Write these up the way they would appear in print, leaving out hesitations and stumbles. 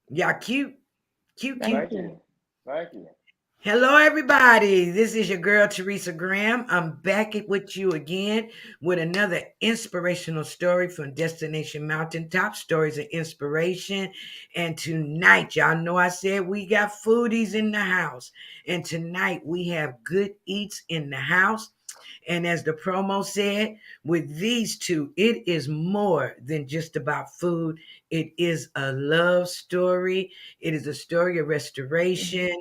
Y'all cute, cute, cute. Thank Thank you. you. Thank you. Hello, everybody. This is your girl, Teresa Graham. I'm back with you again with another inspirational story from Destination Mountaintop Stories of Inspiration. And tonight, y'all know I said we got foodies in the house. And tonight, we have good eats in the house. And as the promo said, with these two, it is more than just about food. It is a love story. It is a story of restoration.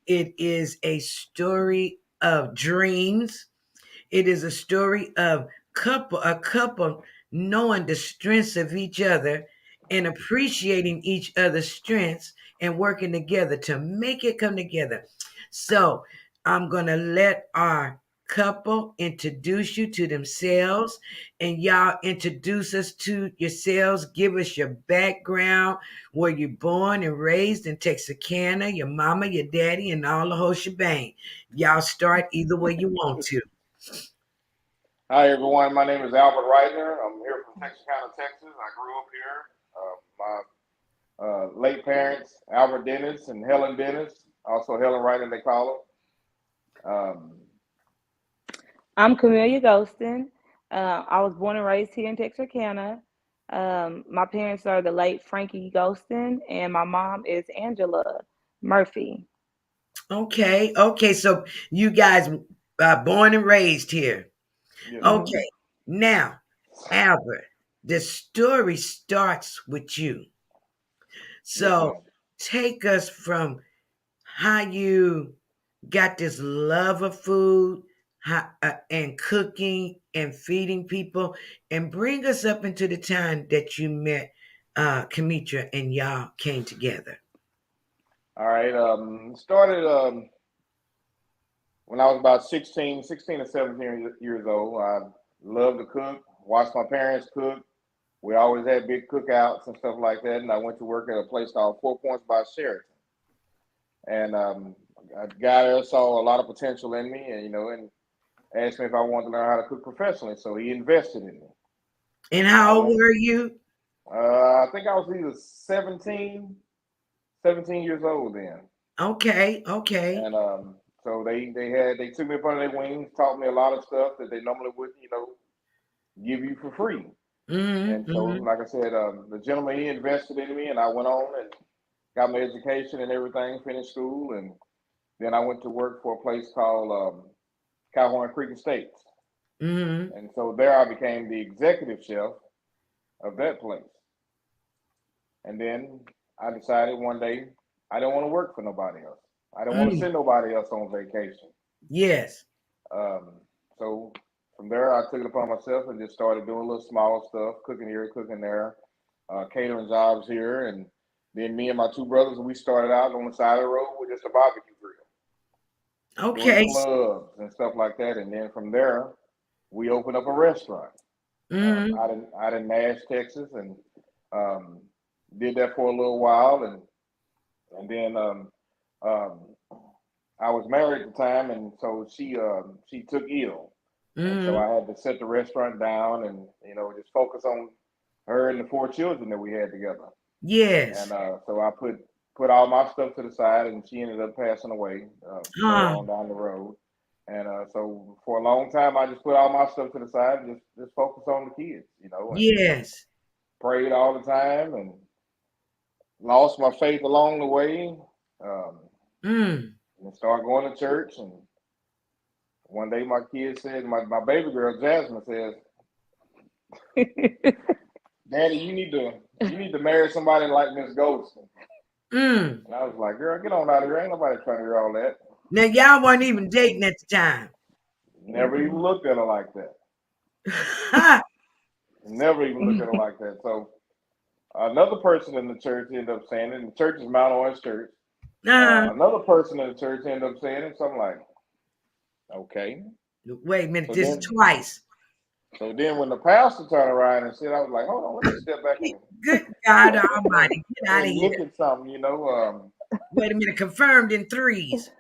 It is a story of dreams. It is a story of a couple knowing the strengths of each other and appreciating each other's strengths and working together to make it come together. So I'm gonna let our couple introduce you to themselves and y'all introduce us to yourselves. Give us your background, where you're born and raised in Texarkana, your mama, your daddy, and all the whole shebang. Y'all start either way you want to. Hi, everyone. My name is Albert Reitner. I'm here from Texarkana, Texas. I grew up here. My late parents, Albert Dennis and Helen Dennis, also Helen Reitner, they call her. I'm Camelia Ghostin. I was born and raised here in Texarkana. My parents are the late Frankie Ghostin, and my mom is Angela Murphy. Okay, okay. So you guys born and raised here. Yes, ma'am. Hmm Okay. Now, Albert, the story starts with you. Yes, So ma'am. take us from how you got this love of food and cooking and feeding people, and bring us up into the time that you met Kamitra and y'all came together. All right. Started when I was about 16 or 17 years old. I loved to cook, watched my parents cook. We always had big cookouts and stuff like that. And I went to work at a place called Four Points by Sheraton. And a guy there saw a lot of potential in me, and asked me if I wanted to learn how to cook professionally. So he invested in me. And And I how old went. were you? I think I was either 17 years old then. Okay, okay. And so they took me up under their wings, taught me a lot of stuff that they normally wouldn't, give you for free. And so, Mm-hmm. like I said, the gentleman he invested in me, and I went on and got my education and everything, finished school, and then I went to work for a place called Calhoun Creek Estates. Mm-hmm. And so there I became the executive chef of that place. And then I decided one day I didn't want to work for nobody else. I didn't want to Mm. send nobody else on vacation. Yes. Um, so from there, I took it upon myself and just started doing a little small stuff, cooking here, cooking there, catering jobs here. And then me and my two brothers, we started out on the side of the road with just a barbecue grill, doing Okay. clubs and stuff like that. And then from there, we opened up a restaurant Mm-hmm. out in Nash, Texas, and um, did that for a little while. And then um, I was married at the time, and so she took ill, and so Mm-hmm. I had to set the restaurant down and just focus on her and the four children that we had together. And Yes. so I put all my stuff to the side, and she ended up passing away later Ah, on down the road. And so for a long time, I just put all my stuff to the side, and just focus on the kids, and yes. prayed all the time, and lost my faith along the way. Um, Mm. and started going to church. And one day, my kid said, my baby girl Jasmine says, "Daddy, you need to marry somebody like Miss Goldston." Mm. And I was like, "Girl, get on out of here. Ain't nobody trying to hear all that." Now y'all weren't even dating at the time. Never even looked at her like that. Ha! Never even looked at her like that. So another person in the church ended up saying it. And the church is Mount Orange Church. uh, Another person in the church ended up saying it. So I'm like, okay. wait a minute, So this is then, twice. so then when the pastor turned around and said, I was like, hold on, let me step back Good God and, Almighty, get out of and look here. at something. Wait a minute, confirmed in threes.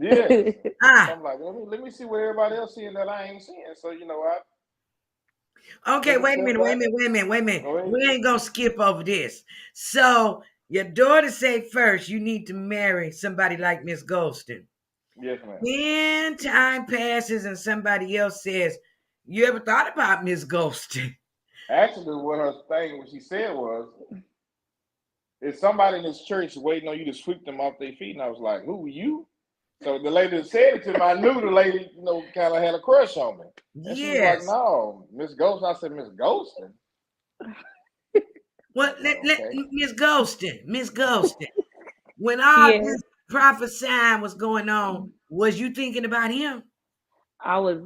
Yes. So Ah, I'm like, let me see what everybody else seeing that I ain't seeing. So I okay, took a wait a step minute, wait a back. minute, wait a minute, wait a minute. Go ahead. We ain't gonna skip over this. So Your daughter say first you need to marry somebody like Miss Golston. Yes, ma'am. Then time passes and somebody else says, you ever thought about Miss Golston? Actually, what she said was, "Is somebody in this church waiting on you to sweep them off their feet?" And I was like, "Who are you?" So the lady that said it to me, I knew the lady, kind of had a crush on me. And she was like, Yes. "No, Miss Ghost." I said, "Miss Ghostin." Well, let Okay. Miss Golston, when all Yes, this prophesying was going on, was you thinking about him? I was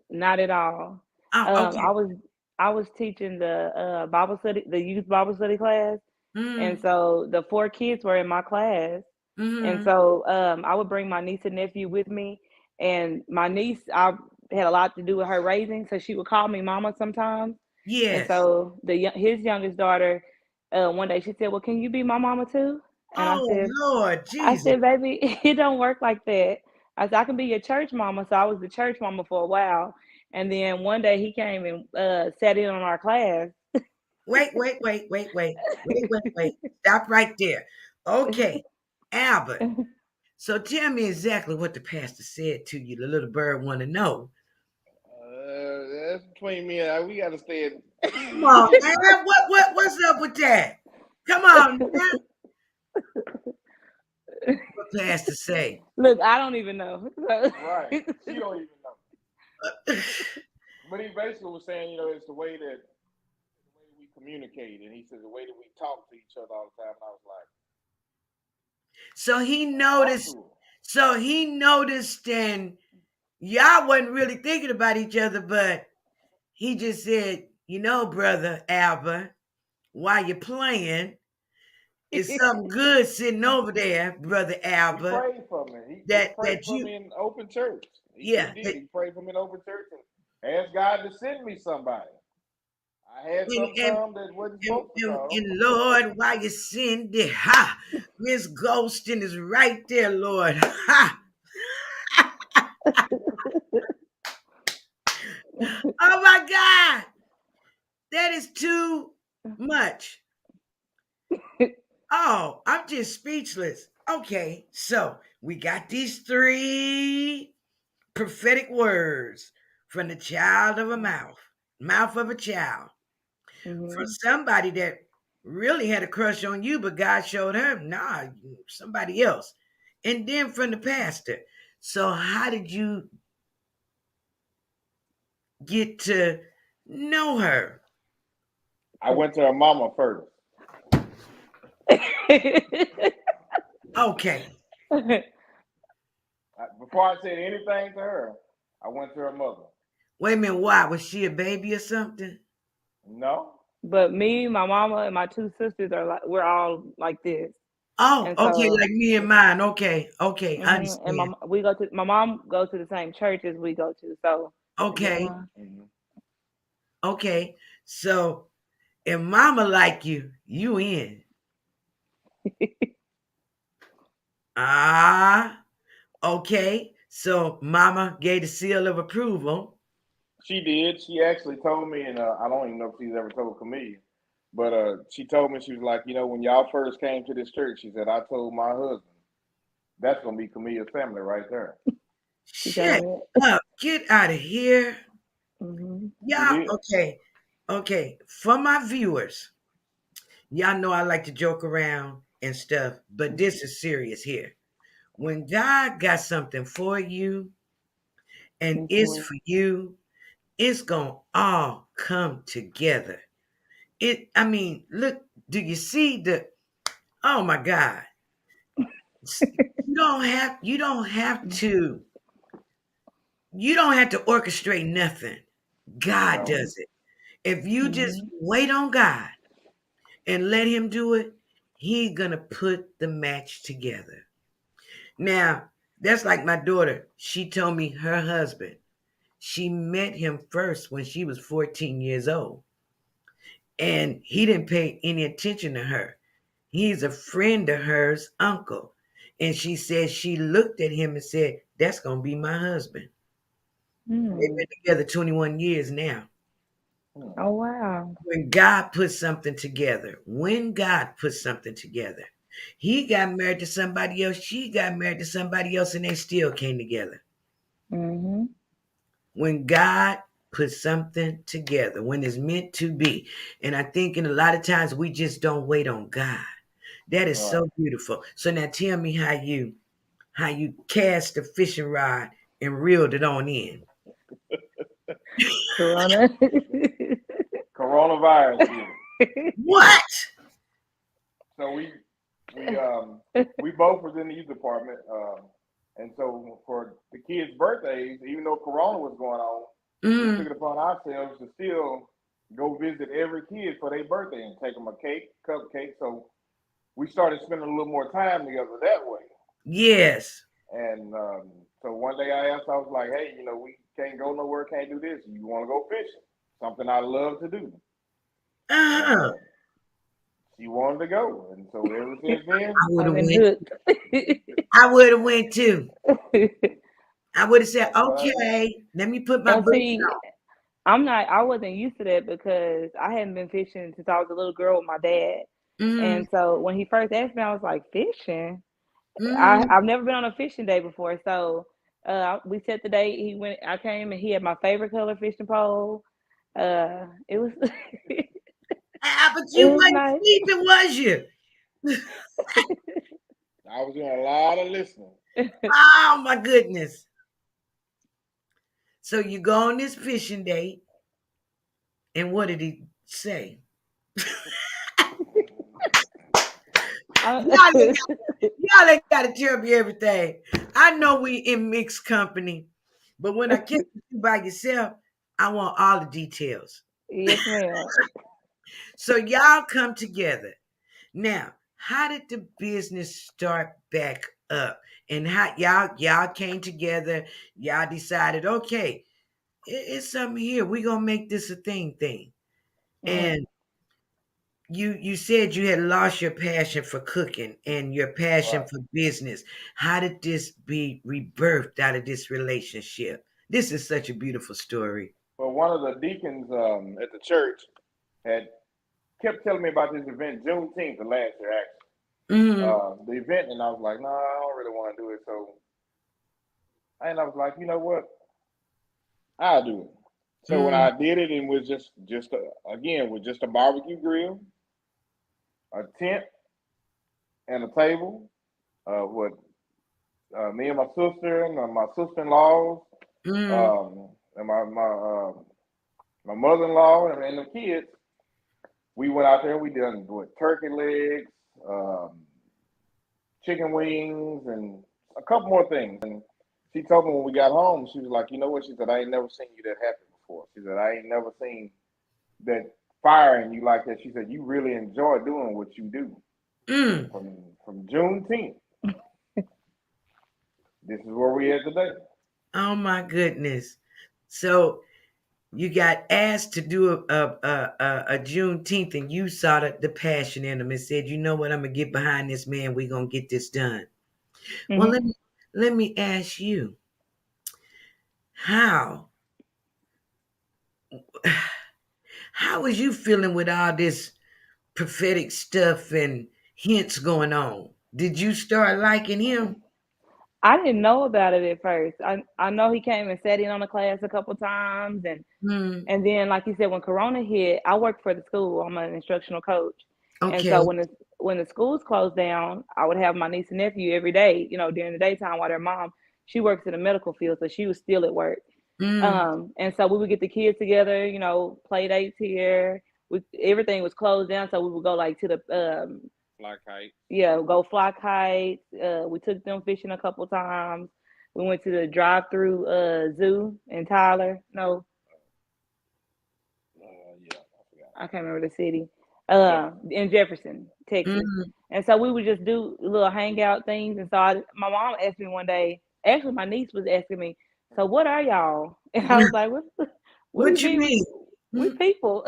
not at all. Oh, Um, okay. I was I was teaching the Bible study, the youth Bible study class, and Mm, so the 4 kids were in my class, and mm-hmm. so I would bring my niece and nephew with me, and my niece, I had a lot to do with her raising, so she would call me mama sometimes, and Yes. so his youngest daughter, one day she said, "Well, can you be my mama too?" And Oh, Lord I Jesus. said, "Baby, it don't work like that." I said, "I can be your church mama." So I was the church mama for a while. And then one day he came and sat in on our class. Wait. Stop right there. Okay, Albert. So tell me exactly what the pastor said to you. The little bird want to know. That's between me and I. We got to stay in. Come on, man. What's up with that? Come on, man. What pastor say? Look, I don't even know. Right. She don't even know. But he basically was saying, it's the way that we communicate. And he said the way that we talk to each other all the time. And I was like, So he talk noticed. to her. So he noticed, and y'all wasn't really thinking about each other, but he just said, brother Albert, while you're playing, it's something good sitting over there, brother He Albert. prayed for me. He That prayed that for you, me in open church. He yeah, did. He prayed for me in open church and asked God to send me somebody. I had and some and, come that wasn't and, supposed to and, come. and Lord, while you send it, ha, Miss Golston is right there, Lord, ha. Oh my God, that is too much. Oh, I'm just speechless. Okay, so we got these 3 prophetic words from the child of a mouth of a child, from Mhm. somebody that really had a crush on you, but God showed her, nah, somebody else. And then from the pastor. So, how did you get to know her? I went to her mama first. Okay. Before I said anything to her, I went to her mother. Wait a minute, why? Was she a baby or something? No, But me, my mama, and my 2 sisters are like, we're all like this, Oh, and okay, so like me and mine. Okay, I and understand. my mom goes to the same church as we go to. So Okay, yeah. mm-hmm. okay. So, if mama like you in. Ah, okay. So mama gave the seal of approval. She did. She actually told me, and I don't even know if she's ever told Camille, but she told me, she was like, when y'all first came to this church, she said, I told my husband that's gonna be Camille's family right there. She got Shut it. up. Get out of here. Hmm. She Y'all, did. okay. Okay. For my viewers, y'all know I like to joke around and stuff, but this is serious here. When God got something for you and it's Hmm. for you, it's gonna all come together. I mean, look, do you see oh my God. You don't have to orchestrate nothing. God No. does it. If you just Hmm. wait on God and let him do it, he's gonna put the match together. Now, that's like my daughter. She told me her husband. She met him first when she was 14 years old. And he didn't pay any attention to her. He's a friend of hers, uncle. And she said she looked at him and said, that's going to be my husband. They've Mm. been together 21 years now. Hmm. Oh wow. When God puts something together, He got married to somebody else. She got married to somebody else, and they still came together. Mm-hmm. When God puts something together, when it's meant to be. And I think in a lot of times we just don't wait on God. That is Right. so beautiful. So now tell me how you cast the fishing rod and reeled it on in. Corona. Coronavirus did it. What? So we both was in the youth department, and so for the kids' birthdays, even though Corona was going on, we took Mm, it upon ourselves to still go visit every kid for their birthday and take them a cake, cupcake. So we started spending a little more time together that way. yes. And so one day I asked, I was like, "Hey, we can't go nowhere, can't do this. You want to go fishing? Something I love to do." And Uh-huh. she wanted to go, and so ever since then, I would I've have been went. hooked. I would have went too. I would have said, that's what I did. okay, let me put my And boots see, I wasn't used to that because I hadn't been fishing since I was a little girl with my dad. on. And so when he first asked me, I was like, fishing? Mm, I've never been on a fishing day before. So we set the date. I came and he had my favorite color fishing pole. It was but it you was wasn't nice. sleeping, was you? I was doing a lot of listening. Oh my goodness. So you go on this fishing date, and what did he say? Y'all ain't, y'all ain't got to tell me everything. I know we in mixed company, but when I catch you by yourself, I want all the details. Yes, ma'am. So y'all come together. Now, how did the business start back up? And how y'all came together, y'all decided, okay, it's something here. We're gonna make this a thing. Mhm. And you said you had lost your passion for cooking and your passion Right. for business. How did this be rebirthed out of this relationship? This is such a beautiful story. Well, one of the deacons at the church had kept telling me about this event, Juneteenth, the last year actually. Mm, The event, and I was like, no, I don't really want to do it. So, and I was like, you know what? I'll do it. So when mm, I did it, it was again with just a barbecue grill, a tent, and a table. With me and my sister and my sister-in-laws, mm, and my mother-in-law and the kids. We went out there. We done with turkey legs, um, chicken wings, and a couple more things. And she told me when we got home, she was like, "You know what?" She said, "I ain't never seen you that happy before." She said, "I ain't never seen that fire in you like that." She said, "You really enjoy doing what you do." mm. From Juneteenth, this is where we at today. Oh my goodness. So you got asked to do a Juneteenth, and you saw the passion in them and said, "You know what? I'm gonna get behind this man. We're gonna get this done." Well, Mhm. let me ask you, how how was you feeling with all this prophetic stuff and hints going on? Did you start liking him? I didn't know about it at first. I know he came and sat in on the class a couple times, Hmm. and then like you said, when Corona hit, I work for the school. I'm an instructional coach, and Okay. so when the schools closed down, I would have my niece and nephew every day. During the daytime while their mom, she works in the medical field, so she was still at work. Mm, And so we would get the kids together, play dates here. Everything was closed down, so we would go like to the Like kite. yeah, go fly kites. We took them fishing a couple times. We went to the drive-through zoo in Tyler. No, Yeah, I forgot. I can't remember the city. Jefferson. In Jefferson, Texas. mm, And so we would just do little hangout things. And so my mom asked me one day. Actually, my niece was asking me, "So what are y'all?" And I was like, "What do you what you mean? mean? We Mm, people."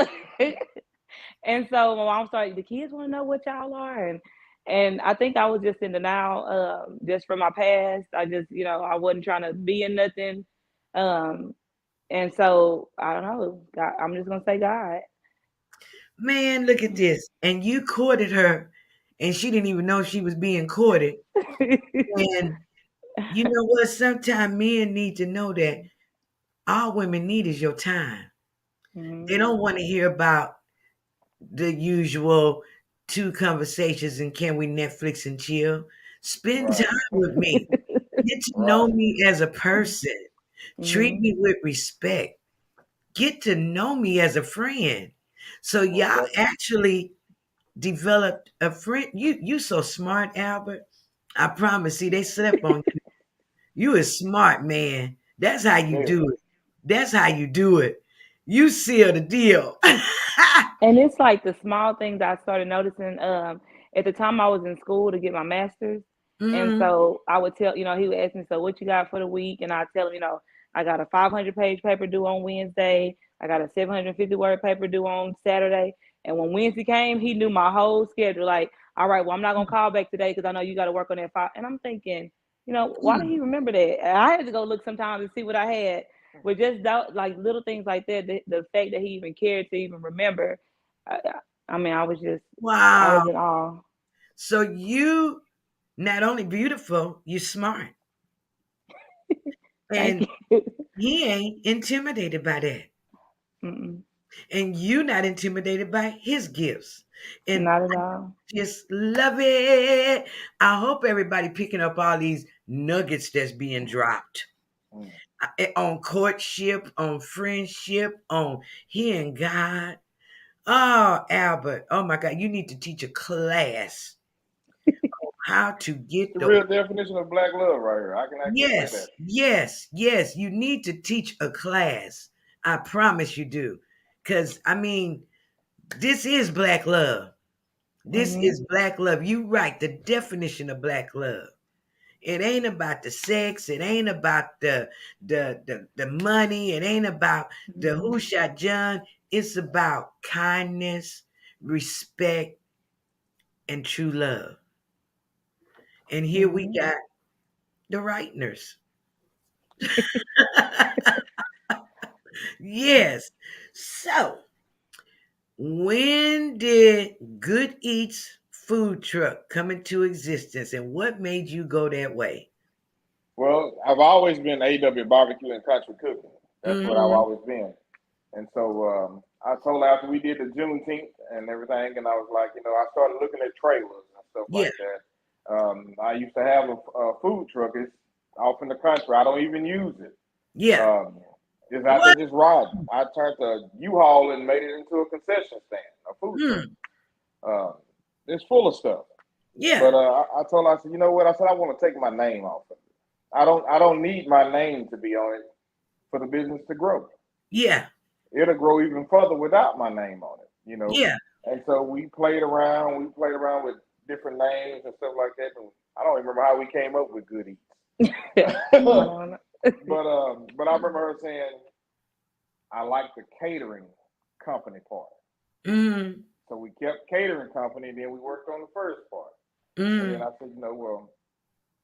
And so my mom started, the kids want to know what y'all are. And I think I was just in denial, just from my past. I just, I wasn't trying to be in nothing. Um, and so I don't know. God, I'm just gonna say God. man, look at this. And you courted her and she didn't even know she was being courted. And you know what? Sometimes men need to know that all women need is your time. They don't want to hear about the usual two conversations and can we Netflix and chill. Spend Right. time with me. Get to know Right. me as a person. Treat me with respect. Get to know me as a friend. So Most y'all definitely. actually developed a friend. You so smart, Albert. I promise. See, they slept on you. You is smart, man. That's how you Very. do it. That's how you do it. You seal the deal. And it's like the small things I started noticing. At the time I was in school to get my master's, and Mm, so I would tell, he would ask me, "So what you got for the week?" And I tell him, I got a 500-page paper due on Wednesday. I got a 750-word paper due on Saturday. And when Wednesday came, he knew my whole schedule. Like, all right, well, I'm not gonna call back today because I know you got to work on that file. And I'm thinking, why did mm. he remember that? And I had to go look sometimes to see what I had. But just that, like little things like that, the fact that he even cared to even remember, I, I mean, I Wow. was in awe. So you not only beautiful, you smart. Thank And you. he ain't intimidated by that. Mm-mm, And you not intimidated by his gifts. And not at all. just love it. I hope everybody picking up all these nuggets that's being dropped Mm. on courtship, on friendship, on hearing God. Oh, Albert. Oh my God. You need to teach a class how to get The those. real definition of black love right here. I can actually say that. Yes. You need to teach a class. I promise you do. Because, I mean, this is black love. This Hmm. is black love. You right. The definition of black love. It ain't about the sex. It ain't about the money. It ain't about the Hmm. who shot John. It's about kindness, respect, and true love. And here we Hmm. got the Reitners. Yes. So, when did Good Eats food truck come into existence and what made you go that way? Well, I've always been AW barbecue and country cooking. That's what I've Mm-hmm. always been. And so I told her after we did the Juneteenth and everything, and I was like, I started looking at trailers and stuff Yeah. like that. I used to have a food truck. It's off in the country. I don't even use it. Yeah. Um, it's out there What? just riding. I turned the U-Haul and made it into a concession stand, a food truck. Hmm. Um, it's full of stuff. Yeah. But I told her, I said, you know what? I said I want to take my name off of it. I don't need my name to be on it for the business to grow. Yeah. It'll grow even further without my name on it. Yeah. And so we played around. We played around with different names and stuff like that. And I don't even remember how we came up with Good Eats. I don't know. but I remember her saying I like the catering company part. Mm. So we kept catering company, and then we worked on the first part. And then Mm. I said, well,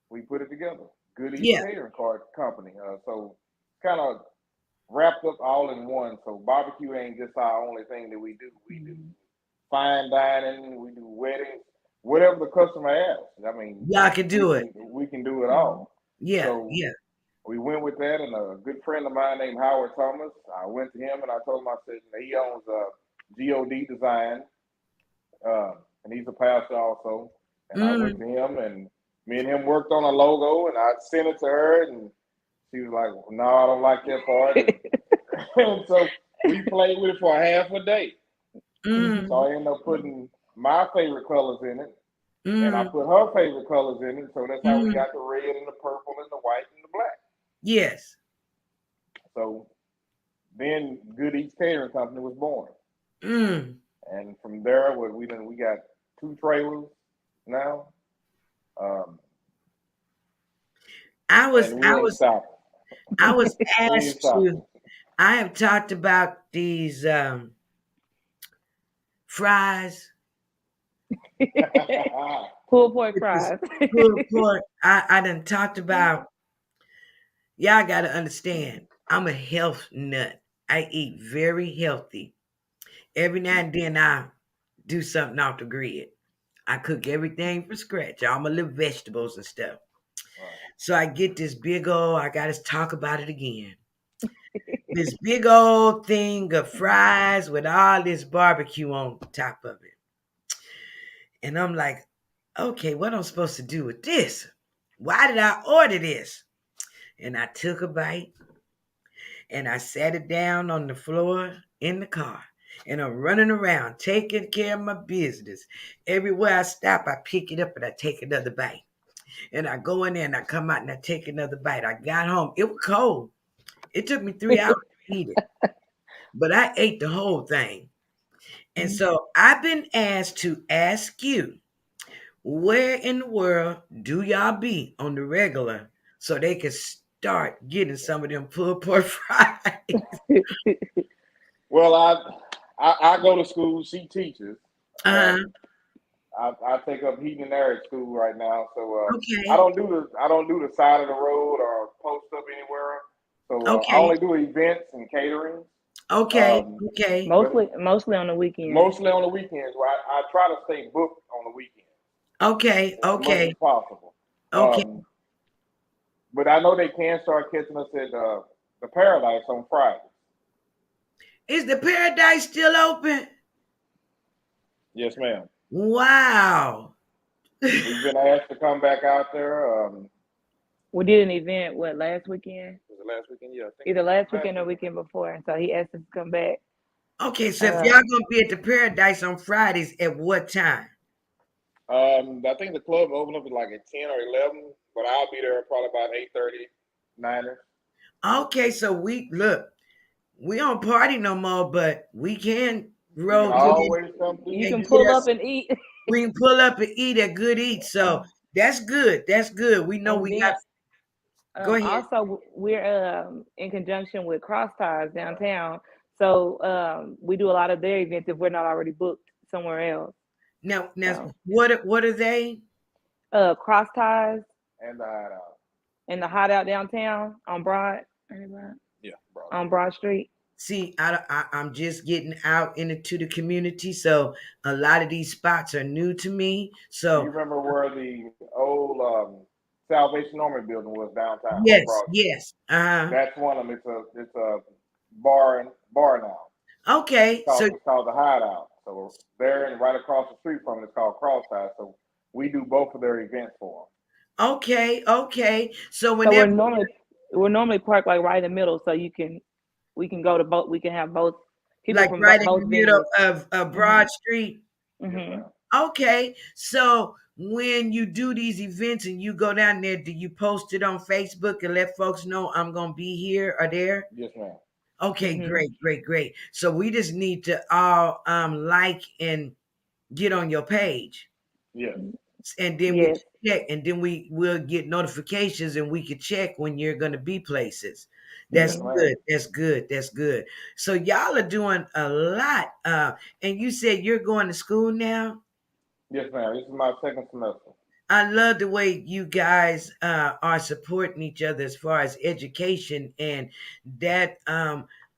we put it together. Good Eats Yeah. Catering Card Company. So kind of wrapped up all in one. So barbecue ain't just our only thing that we do. We do Mhm. fine dining, we do weddings, whatever the customer asks. I mean, Y'all can we do it. can we can do it Mhm. all. Yeah. So Yeah. we went with that, and a good friend of mine named Howard Thomas. I went to him and I told him, I said, he owns God Design, uh, and he's a pastor also. And I went Mm. to him, and me and him worked on a logo, and I sent it to her, and she was like, "No, I don't like that part." And so we played with it for a half a day. Mm. So Mhm. I ended up putting my favorite colors in it, and I Mm. put her favorite colors in it. So that's how we Mm. got the red and the purple and the white and the black. Yes. So then Good Eats Catering Company was born, Mm. and from there, we got two trailers now, um, I was and we I ain't was stopping. I was We ain't asked stopping. to I have talked about these fries Pulled pork with this fries. pulled pork. I done talked about y'all gotta understand, I'm a health nut. I eat very healthy. Every now and then I do something off the grid. I cook everything from scratch, all my little vegetables and stuff. Right. So I get this big old, I got to talk about it again. This big old thing of fries with all this barbecue on top of it. And I'm like, okay, what am I supposed to do with this? Why did I order this? And I took a bite and I sat it down on the floor in the car. And I'm running around, taking care of my business. Everywhere I stop, I pick it up and I take another bite. And I go in there and I come out and I take another bite. I got home. It was cold. It took me 3 hours to eat it. But I ate the whole thing. And so I've been asked to ask you, where in the world do y'all be on the regular so they can start getting some of them pulled pork fries? Well, I go to school, see teachers. Uh-huh. I take up heating and air at school right now, so Okay. I don't do the side of the road or post up anywhere. So I Okay. only do events and catering. Okay. Um, Okay. but Mostly on the weekend. mostly on the weekends, where I try to stay booked on the weekends Okay. as much Okay. as possible. Okay. But I know they can start catching us at the Paradise on Friday. Is the Paradise still open? Yes, ma'am. Wow. We've been asked to come back out there. We did an event last weekend, Was it last weekend? Yeah, I think either last last weekend or weekend. weekend before, and so he asked us to come back. Okay, so if y'all Uh, gonna be at the Paradise on Fridays, at what time? I think the club will open up at like at 10 or 11, but I'll be there probably about 8:30, 9. Okay, so we don't party no more, but we can You can roll you through always come you through. and can get pull up us. and eat, We can pull up and eat at Good Eat. So that's good. That's good. We know and we got. then Go ahead. also we're in conjunction with Cross Ties downtown, so we do a lot of their events if we're not already booked somewhere else. Now, So what are they? Cross Ties And in the Hideout downtown on yeah, bro. on Broad Street. See, I'm just getting out into the community, so a lot of these spots are new to me. Do you So remember where the old Salvation Army building was downtown on yes, Broad Street? yes. Uh-huh. That's one of them. It's a bar now. Okay, so It's called the Hideout. So there and right across the street from it, it's called Crossfire. So we do both of their events for okay. So So whenever, we're normally parked like right in the middle, so we can go to both. We can have both people like from right in the both middle venues. of Mhm. Broad Street. them. Yes, Mhm. ma'am. Okay, so when you do these events and you go down there, do you post it on Facebook and let folks know I'm gonna be here or there? Yes, ma'am. Okay, Mhm. great. So we just need to all like and get on your page, Yes. and then we Yes. can check, and then we will get notifications, and we can check when you're gonna be places. Yes, That's Mhm. ma'am. good. That's good. So y'all are doing a lot. And you said you're going to school now. Yes, ma'am. This is my second semester. I love the way you guys are supporting each other as far as education, and that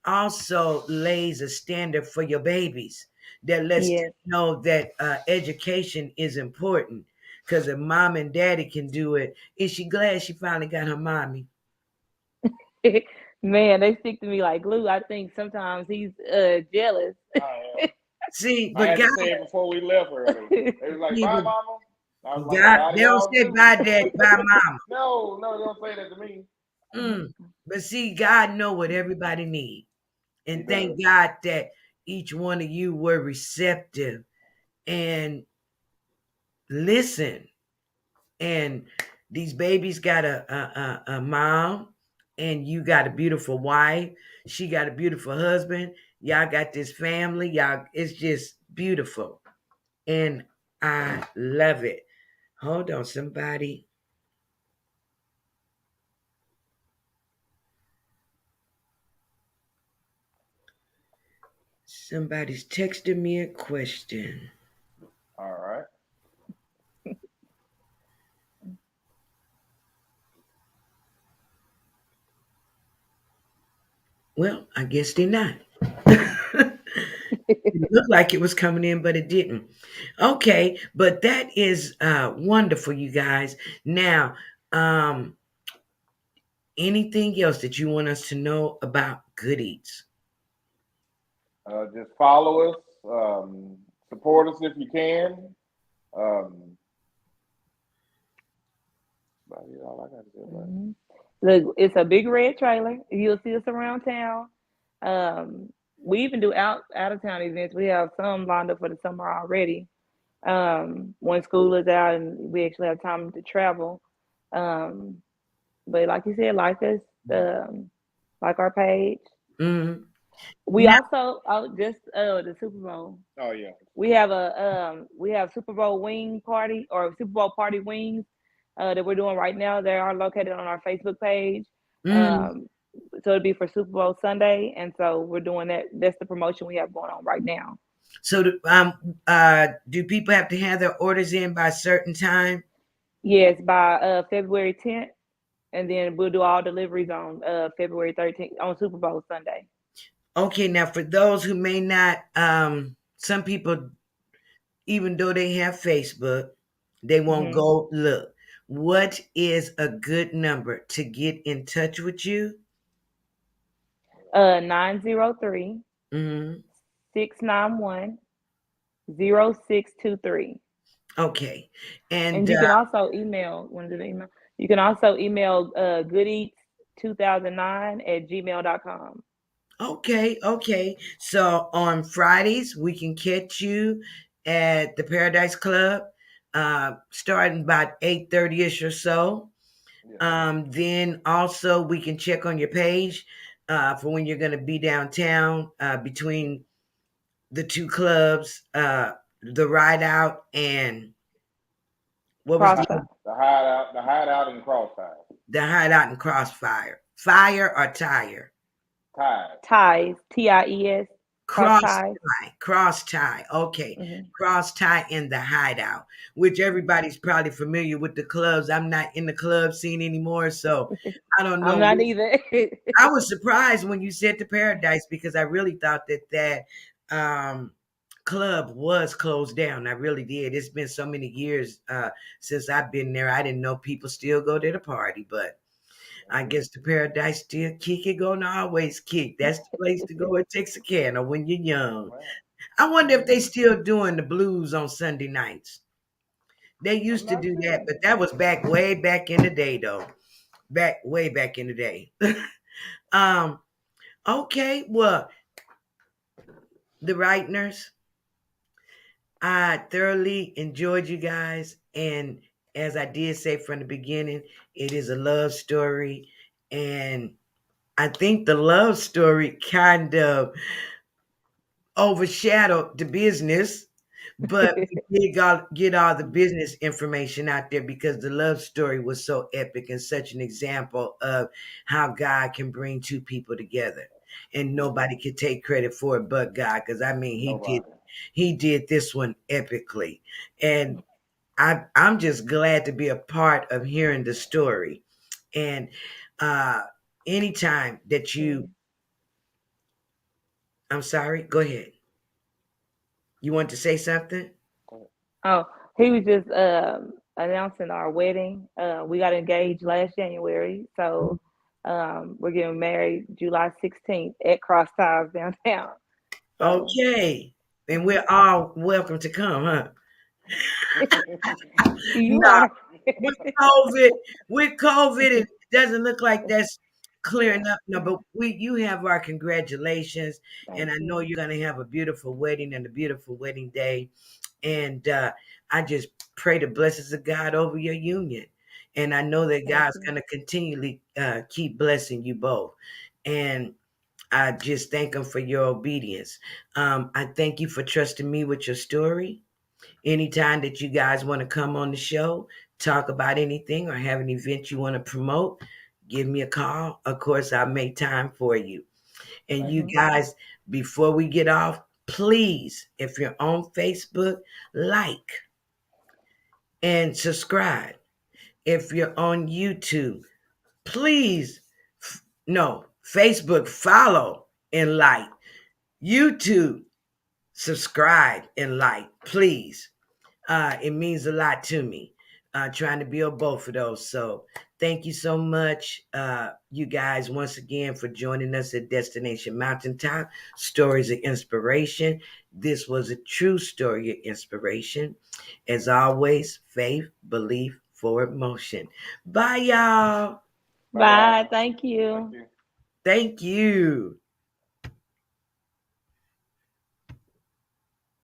also lays a standard for your babies. That lets them Yes. know that education is important. Because if mom and daddy can do it, is she glad she finally got her mommy? Man, they stick to me like glue. I think sometimes he's jealous. I am. See, I but had to God, say it before we left early. They was like, see, "Bye, but mama." I was like, God, "Bye to they don't y'all say too." bye, daddy, bye, mama. No, don't say that to me. Mm. But see, God know what everybody needs. He And does. thank God that each one of you were receptive and listen. And these babies got a mom, and you got a beautiful wife. She got a beautiful husband. Y'all got this family. Y'all, it's just beautiful. And I love it. Hold on, somebody's texting me a question. All right. Well, I guess they're not. It looked like it was coming in, but it didn't. Okay, but that is wonderful, you guys. Now, um, anything else that you want us to know about Good Eats? Just follow us, support us if you can. Um, about it, all I got to say about it. Mhm. Look, it's a big red trailer. You'll see us around town. We even do out of town events. We have some lined up for the summer already. When school is out and we actually have time to travel. Um, but like you said, um, like our page. Hmm. We Now, also just the Super Bowl. Oh yeah. We have Super Bowl wing party or Super Bowl party wings that we're doing right now. They are located on our Facebook page. mm, Um, so it'll be for Super Bowl Sunday, and so we're doing that. That's the promotion we have going on right now. so do people have to have their orders in by a certain time? Yes, by February 10th, and then we'll do all deliveries on February 13th on Super Bowl Sunday. Okay, now for those who may not, some people, even though they have Facebook, they won't Mm-hmm. go look. What is a good number to get in touch with you? 903 Hmm. 691 0623. Okay, and And you can also email, want to do the email? You can also email goodeats2009 at gmail.com. okay. So on Fridays we can catch you at the Paradise Club, starting about 8:30 ish or so. Yeah. Then also we can check on your page for when you're going to be downtown between the two clubs, the Ride Out and what was The, the Crossfire. the hideout, and crossfire. the Hideout and Crossfire, Fire or Tire, Tide. Ties, TIES, cross Cross ties. Tie, Cross Tie. Okay, Hmm. Cross Tie in the Hideout, which everybody's probably familiar with the clubs. I'm not in the club scene anymore, so I don't I'm know. not either. I was surprised when you said the Paradise because I really thought that um, club was closed down. I really did. It's been so many years since I've been there. I didn't know people still go to the party, but I guess the Paradise still kick it, gonna always kick. That's the place to go at Texarkana when you're young. Well, I wonder if they still doing the blues on Sunday nights. They I'm used to not do that, sure. but that was back way back in the day, though. Way back in the day. um. Okay. Well, the Reitners, I thoroughly enjoyed you guys. And as I did say from the beginning, it is a love story. And I think the love story kind of overshadowed the business, but we did get all the business information out there because the love story was so epic and such an example of how God can bring two people together. And nobody could take credit for it but God, because I mean Nobody. he did this one epically. And I'm just glad to be a part of hearing the story. And uh anytime that you Mhm. I'm sorry, go ahead. You want to say something? Oh, he was just announcing our wedding. We got engaged last January, so we're getting married July 16th at Cross Ties downtown. So Okay. And we're mhm. all welcome to come, huh? You No, are. with COVID, it doesn't look like that's clearing up. No, but you have our congratulations, and Thank I know you. you're gonna have a beautiful wedding and a beautiful wedding day. And I just pray the blessings of God over your union. And I know that Thank God's you. gonna continually keep blessing you both. And I just thank him for your obedience. I thank you for trusting me with your story. Anytime that you guys want to come on the show, talk about anything, or have an event you want to promote, give me a call. Of course, I'll make time for you. And Thank you Hmm. you. guys, before we get off, please, if you're on Facebook, like and subscribe. If you're on YouTube, please, no, Facebook, follow and like. YouTube, subscribe and like, please. It means a lot to me. Trying to build both of those. So thank you so much, you guys, once again for joining us at Destination Mountaintop, Stories of Inspiration. This was a true story of inspiration. As always, faith, belief, forward motion. Bye, y'all. Bye. Thank you. Thank you. Thank you.